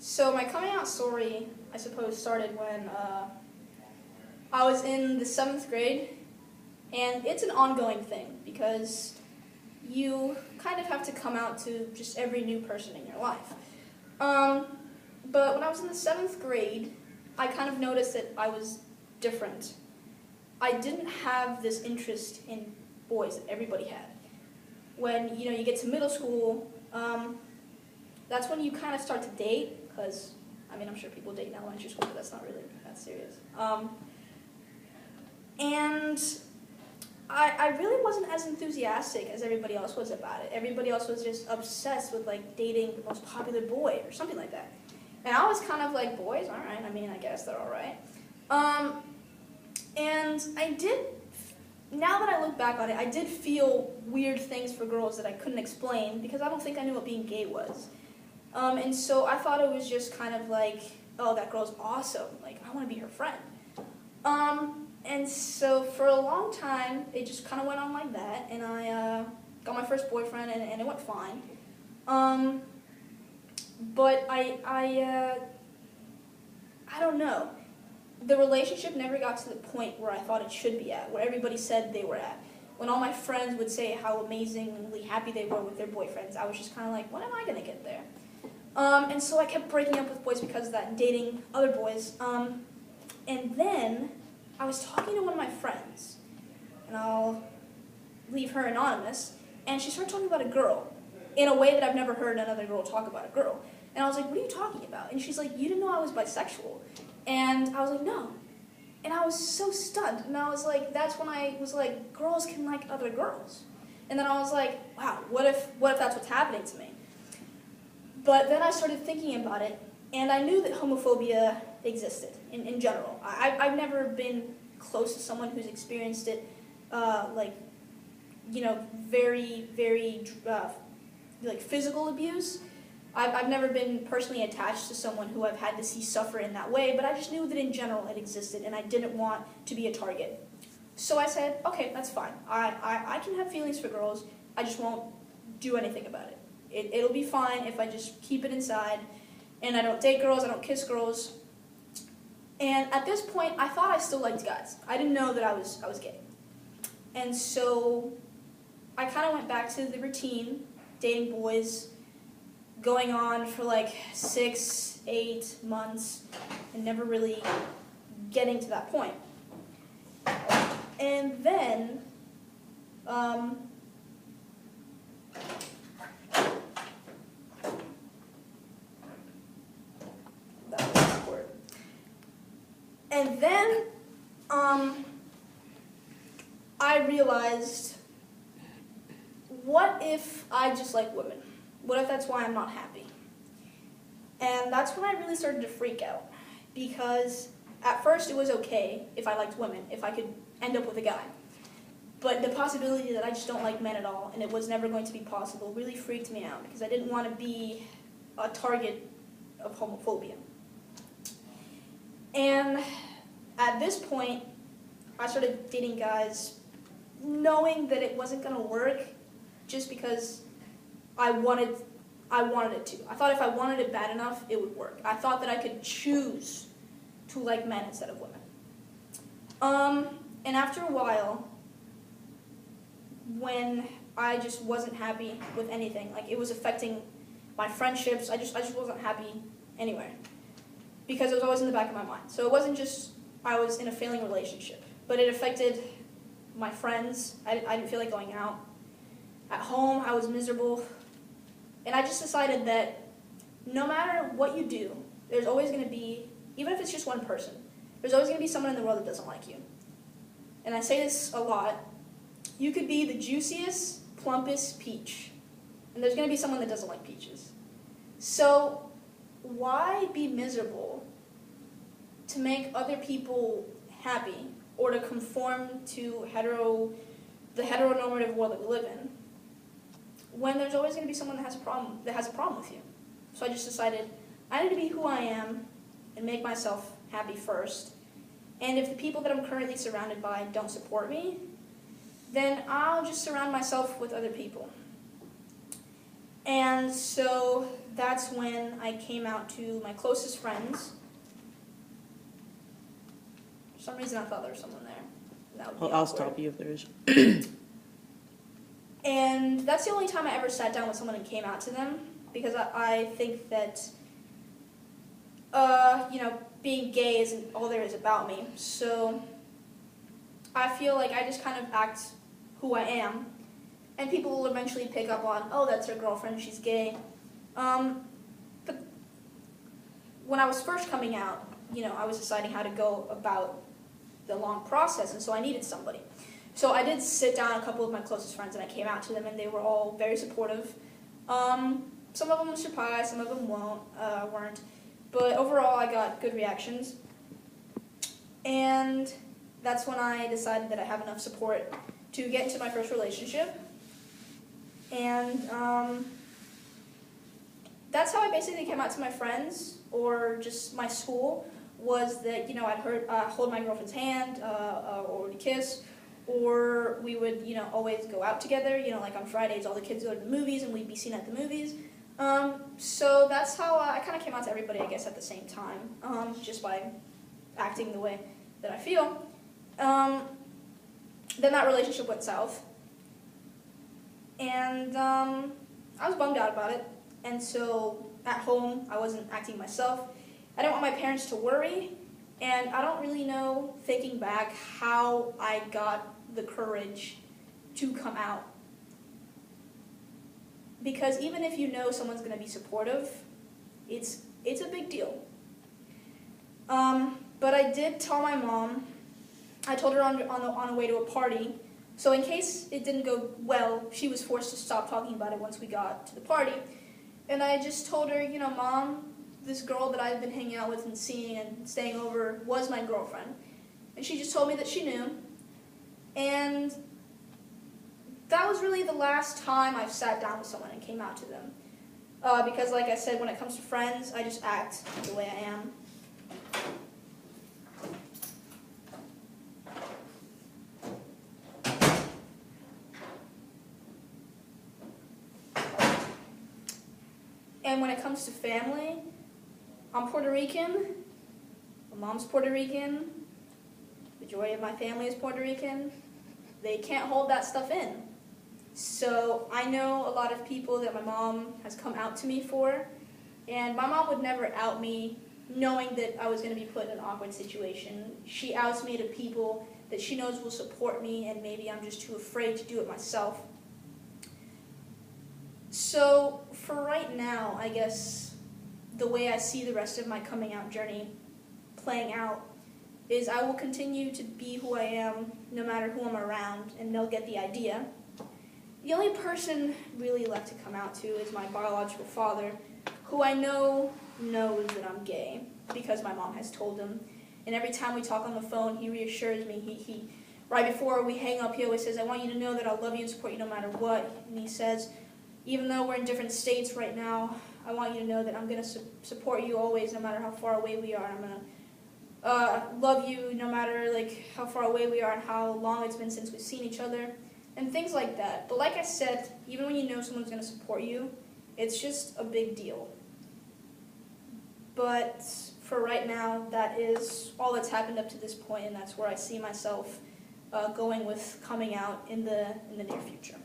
So my coming out story, I suppose, started when I was in the 7th grade, and it's an ongoing thing because you kind of have to come out to just every new person in your life. But when I was in the 7th grade, I kind of noticed that I was different. I didn't have this interest in boys that everybody had. When you get to middle school, that's when you kind of start to date, because I'm sure people date in elementary school, but that's not really that serious. And I really wasn't as enthusiastic as everybody else was about it. Everybody else was just obsessed with dating the most popular boy or something like that. And I was kind of like, boys, all right, I guess they're all right. And now that I look back on it, I did feel weird things for girls that I couldn't explain because I don't think I knew what being gay was. And so I thought it was just kind of like, oh, that girl's awesome. I want to be her friend. And so for a long time, it just kind of went on like that, and I got my first boyfriend, and it went fine. But I don't know. The relationship never got to the point where I thought it should be at, where everybody said they were at. When all my friends would say how amazingly happy they were with their boyfriends, I was just kind of like, when am I going to get there? And so I kept breaking up with boys because of that and dating other boys. And then I was talking to one of my friends, and I'll leave her anonymous, and she started talking about a girl in a way that I've never heard another girl talk about a girl. And I was like, what are you talking about? And she's like, you didn't know I was bisexual. And I was like, no. And I was so stunned. And I was like, that's when I was like, girls can like other girls. And then I was like, wow, what if that's what's happening to me? But then I started thinking about it, and I knew that homophobia existed in general. I've never been close to someone who's experienced it, very, very, physical abuse. I've never been personally attached to someone who I've had to see suffer in that way, but I just knew that in general it existed, and I didn't want to be a target. So I said, okay, that's fine. I can have feelings for girls, I just won't do anything about it. It'll be fine if I just keep it inside, and I don't date girls, I don't kiss girls. And at this point, I thought I still liked guys. I didn't know that I was gay. And so I kind of went back to the routine, dating boys, going on for 6, 8 months, and never really getting to that point. And then, that was awkward. And then, I realized, what if I just like women? What if that's why I'm not happy? And that's when I really started to freak out. Because at first it was okay if I liked women, if I could end up with a guy. But the possibility that I just don't like men at all, and it was never going to be possible, really freaked me out. Because I didn't want to be a target of homophobia. And at this point, I started dating guys knowing that it wasn't going to work just because I wanted it to. I thought if I wanted it bad enough, it would work. I thought that I could choose to like men instead of women. And after a while, when I just wasn't happy with anything, it was affecting my friendships, I just wasn't happy anywhere. Because it was always in the back of my mind. So it wasn't just I was in a failing relationship, but it affected my friends. I didn't feel like going out. At home, I was miserable. And I just decided that no matter what you do, there's always going to be, even if it's just one person, there's always going to be someone in the world that doesn't like you. And I say this a lot. You could be the juiciest, plumpest peach, and there's going to be someone that doesn't like peaches. So why be miserable to make other people happy or to conform to the heteronormative world that we live in, when there's always going to be someone that has a problem with you? So I just decided I need to be who I am and make myself happy first. And if the people that I'm currently surrounded by don't support me, then I'll just surround myself with other people. And so that's when I came out to my closest friends. For some reason I thought there was someone there. That would be I'll awkward. stop you if there is. And that's the only time I ever sat down with someone and came out to them, because I think that, being gay isn't all there is about me. So I feel like I just kind of act who I am, and people will eventually pick up on, oh, that's her girlfriend, she's gay. But when I was first coming out, I was deciding how to go about the long process, and so I needed somebody. So I did sit down a couple of my closest friends and I came out to them, and they were all very supportive. Some of them were surprised, some of them weren't. But overall I got good reactions. And that's when I decided that I have enough support to get into my first relationship. And that's how I basically came out to my friends, or just my school, was that, I'd hold my girlfriend's hand, or we'd kiss, or we would, always go out together, like on Fridays all the kids go to the movies and we'd be seen at the movies. So that's how I kind of came out to everybody, I guess, at the same time, just by acting the way that I feel. Then that relationship went south, and I was bummed out about it, and so at home I wasn't acting myself. I didn't want my parents to worry, and I don't really know, thinking back, how I got the courage to come out. Because even if someone's going to be supportive, it's a big deal. But I did tell my mom. I told her on the way to a party, so in case it didn't go well, she was forced to stop talking about it once we got to the party. And I just told her, Mom, this girl that I've been hanging out with and seeing and staying over was my girlfriend. And she just told me that she knew. And that was really the last time I've sat down with someone and came out to them. Because like I said, when it comes to friends, I just act the way I am. And when it comes to family, I'm Puerto Rican, my mom's Puerto Rican, the majority of my family is Puerto Rican. They can't hold that stuff in. So I know a lot of people that my mom has come out to me for, and my mom would never out me knowing that I was going to be put in an awkward situation. She outs me to people that she knows will support me, and maybe I'm just too afraid to do it myself. So for right now, I guess the way I see the rest of my coming out journey playing out is I will continue to be who I am no matter who I'm around, and they'll get the idea. The only person really left to come out to is my biological father, who I know knows that I'm gay because my mom has told him. And every time we talk on the phone, he reassures me. He right before we hang up, he always says, I want you to know that I'll love you and support you no matter what. And he says, even though we're in different states right now, I want you to know that I'm going to support you always, no matter how far away we are. I'm going to love you no matter how far away we are and how long it's been since we've seen each other, and things like that. But like I said, even when you know someone's going to support you, it's just a big deal. But for right now, that is all that's happened up to this point, and that's where I see myself going with coming out in the near future.